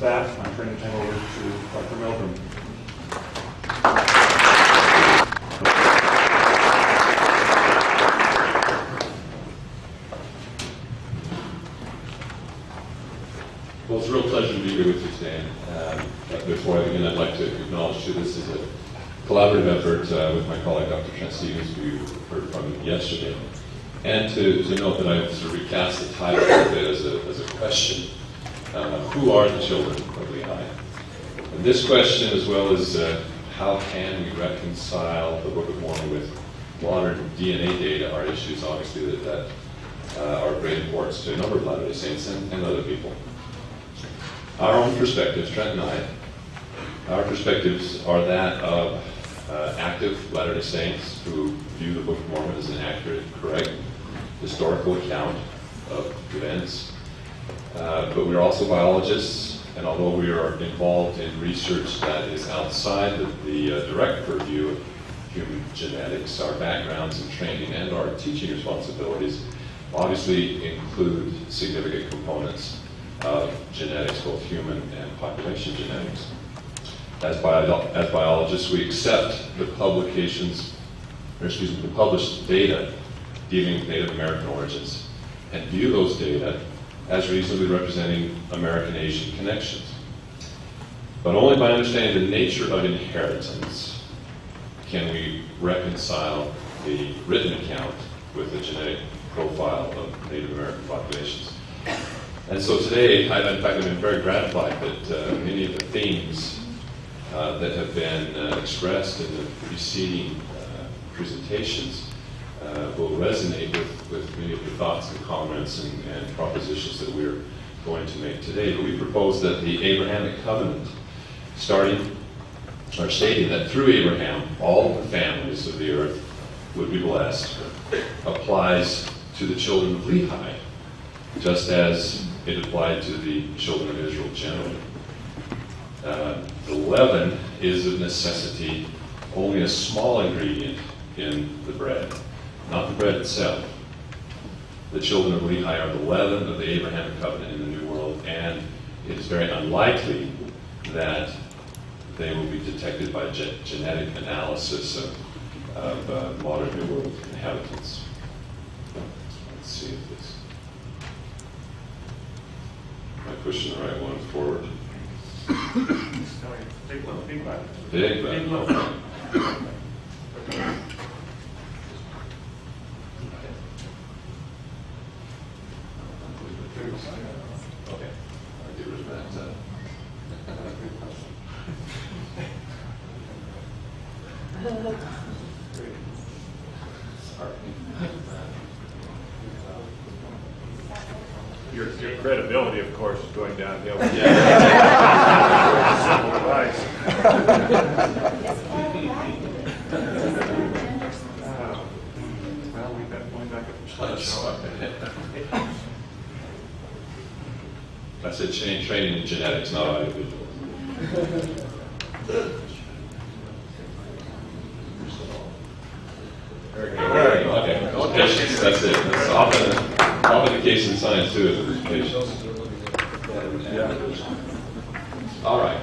that, I'm turning the time over to Dr. Meldrum. Well, it's a real pleasure to be here with you today. But before I begin, I'd like to acknowledge that this is a collaborative effort with my colleague, Dr. Trent, who you heard from yesterday. And to note that I've sort of recast the title a bit as a question. Who are the children of Lehi? And this question, as well as how can we reconcile the Book of Mormon with modern DNA data, are issues obviously that are of great importance to a number of Latter-day Saints and other people. Our own perspectives, Trent and I, our perspectives are that of active Latter-day Saints who view the Book of Mormon as an accurate, correct, historical account of events. But we're also biologists, and although we are involved in research that is outside the direct purview of human genetics, our backgrounds and training and our teaching responsibilities obviously include significant components of genetics, both human and population genetics. As biologists, we accept the the published data dealing with Native American origins and view those data as reasonably representing American-Asian connections. But only by understanding the nature of inheritance can we reconcile the written account with the genetic profile of Native American populations. And so today, in fact, I've been very gratified that many of the themes that have been expressed in the preceding presentations will resonate with many of the thoughts and comments and propositions that we're going to make today. But we propose that the Abrahamic covenant, stating that through Abraham, all the families of the earth would be blessed, applies to the children of Lehi, just as it applied to the children of Israel generally. The leaven is of necessity only a small ingredient in the bread, not the bread itself. The children of Lehi are the leaven of the Abrahamic covenant in the New World, and it is very unlikely that they will be detected by genetic analysis of modern New World inhabitants. Let's see if this. Am I pushing the right one forward? Big one, big one. Big one. Big one. Okay. I'll get rid of that. Sorry. Your credibility, of course, is going downhill. Simple advice. Well, we've got going back up the slideshow. I said training in genetics, not audiovisual. Very good. Okay. Patience, that's it. That's often the case in science too, is it? Patience. All right.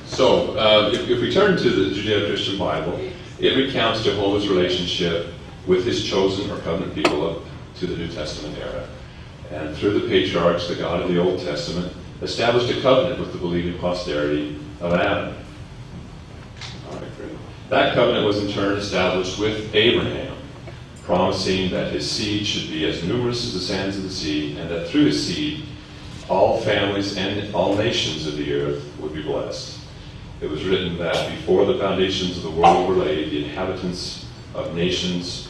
So, if we turn to the Judeo-Christian Bible, it recounts Jehovah's relationship with his chosen or covenant people up to the New Testament era. And through the patriarchs, the God of the Old Testament established a covenant with the believing posterity of Adam. All right, great. That covenant was in turn established with Abraham, promising that his seed should be as numerous as the sands of the sea, and that through his seed, all families and all nations of the earth would be blessed. It was written that before the foundations of the world were laid, the inheritance of nations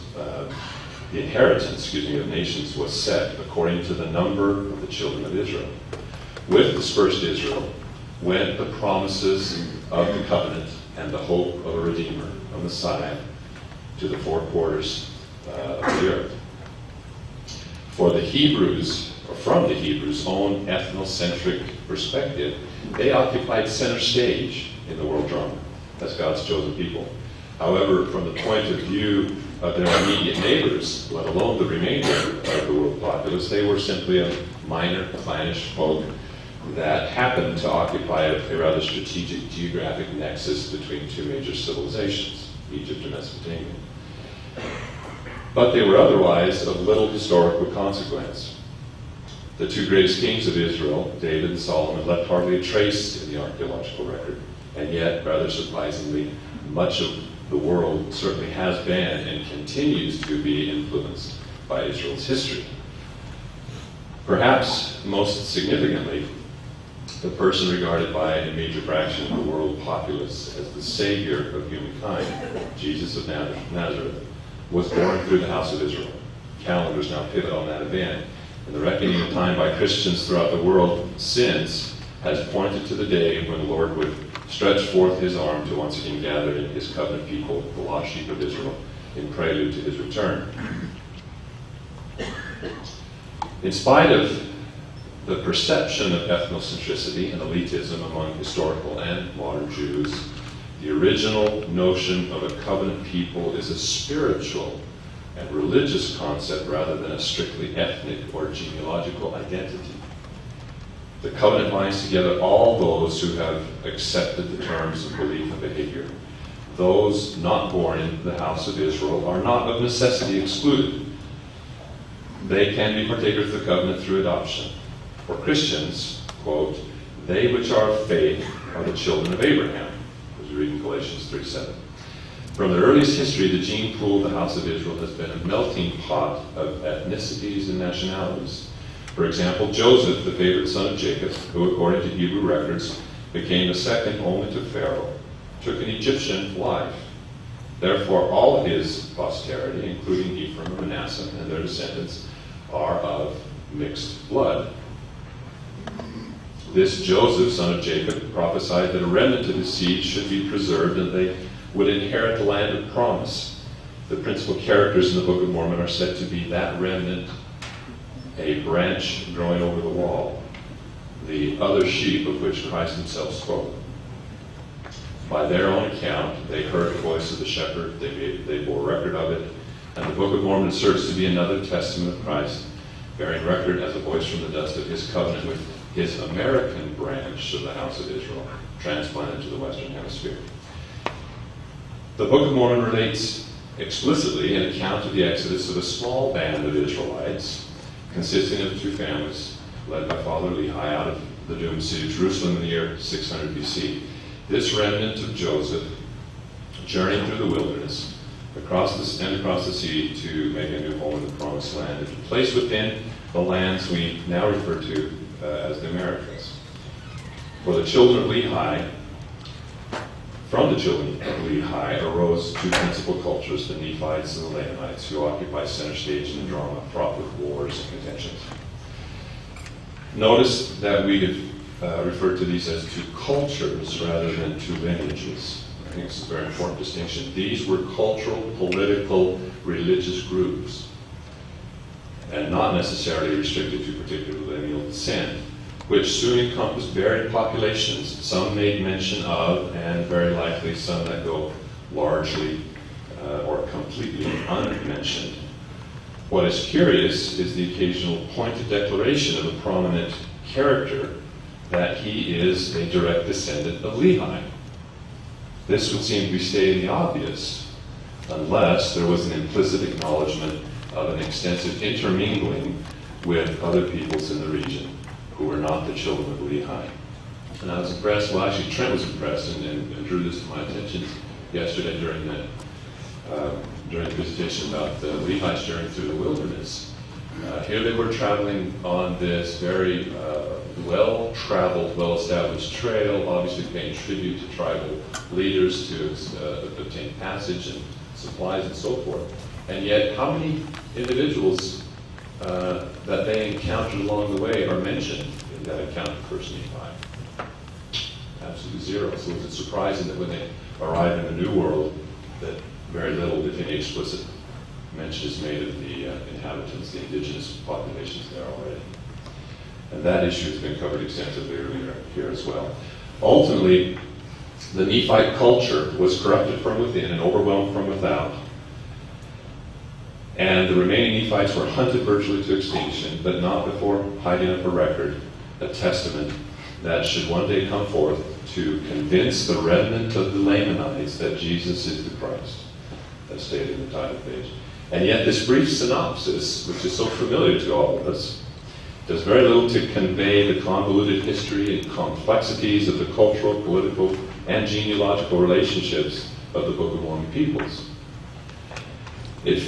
was set according to the number of the children of Israel. With dispersed Israel went the promises of the covenant and the hope of a Redeemer, a Messiah, to the four quarters of the earth. For the Hebrews, or from the Hebrews' own ethnocentric perspective, they occupied center stage in the world drama as God's chosen people. However, from the point of view of their immediate neighbors, let alone the remainder of the world populace, they were simply a minor clannish folk that happened to occupy a rather strategic geographic nexus between two major civilizations, Egypt and Mesopotamia. But they were otherwise of little historical consequence. The two greatest kings of Israel, David and Solomon, left hardly a trace in the archaeological record, and yet, rather surprisingly, much of the world certainly has been and continues to be influenced by Israel's history. Perhaps most significantly, the person regarded by a major fraction of the world populace as the savior of humankind, Jesus of Nazareth, was born through the house of Israel. Calendars now pivot on that event, and the reckoning of time by Christians throughout the world since has pointed to the day when the Lord would stretch forth his arm to once again gather in his covenant people, the lost sheep of Israel, in prelude to his return. In spite of the perception of ethnocentricity and elitism among historical and modern Jews, the original notion of a covenant people is a spiritual and religious concept rather than a strictly ethnic or genealogical identity. The covenant binds together all those who have accepted the terms of belief and behavior. Those not born into the house of Israel are not of necessity excluded. They can be partakers of the covenant through adoption. For Christians, quote, they which are of faith are the children of Abraham, as we read in Galatians 3:7. From the earliest history, the gene pool of the house of Israel has been a melting pot of ethnicities and nationalities. For example, Joseph, the favorite son of Jacob, who according to Hebrew records became the second only to Pharaoh, took an Egyptian wife. Therefore, all of his posterity, including Ephraim and Manasseh and their descendants, are of mixed blood. This Joseph, son of Jacob, prophesied that a remnant of his seed should be preserved and they would inherit the land of promise. The principal characters in the Book of Mormon are said to be that remnant, a branch growing over the wall, the other sheep of which Christ himself spoke. By their own account, they heard the voice of the shepherd, they bore record of it, and the Book of Mormon serves to be another testament of Christ, bearing record as a voice from the dust of his covenant with his American branch of the house of Israel, transplanted to the Western Hemisphere. The Book of Mormon relates explicitly an account of the exodus of a small band of Israelites, consisting of two families, led by Father Lehi, out of the doomed city of Jerusalem in the year 600 BC. This remnant of Joseph journeyed through the wilderness, across the sea to make a new home in the Promised Land, and placed within the lands we now refer to as the Americas. For the children of Lehi, from the children of Lehi arose two principal cultures, the Nephites and the Lehites, who occupy center stage in the drama fraught with wars and contentions. Notice that we have referred to these as two cultures rather than two lineages. I think it's a very important distinction. These were cultural, political, religious groups, and not necessarily restricted to particular lineal descent, which soon encompassed varied populations, some made mention of, and very likely some that go largely or completely unmentioned. What is curious is the occasional pointed declaration of a prominent character that he is a direct descendant of Lehi. This would seem to be stating the obvious, unless there was an implicit acknowledgement of an extensive intermingling with other peoples in the region who were not the children of Lehi. And I was impressed, well actually Trent was impressed and drew this to my attention yesterday during the visitation about the Lehi's journey through the wilderness. Here they were traveling on this very well-traveled, well-established trail, obviously paying tribute to tribal leaders to obtain passage and supplies and so forth. And yet, how many individuals that they encountered along the way are mentioned in that account of First Nephi? Absolutely zero. So is it surprising that when they arrive in the New World, that very little, if any, explicit mention is made of the inhabitants, the indigenous populations there already? And that issue has been covered extensively earlier here as well. Ultimately, the Nephite culture was corrupted from within and overwhelmed from without. And the remaining Nephites were hunted virtually to extinction, but not before hiding up a record, a testament that should one day come forth to convince the remnant of the Lamanites that Jesus is the Christ. That's stated in the title page. And yet this brief synopsis, which is so familiar to all of us, does very little to convey the convoluted history and complexities of the cultural, political, and genealogical relationships of the Book of Mormon peoples. It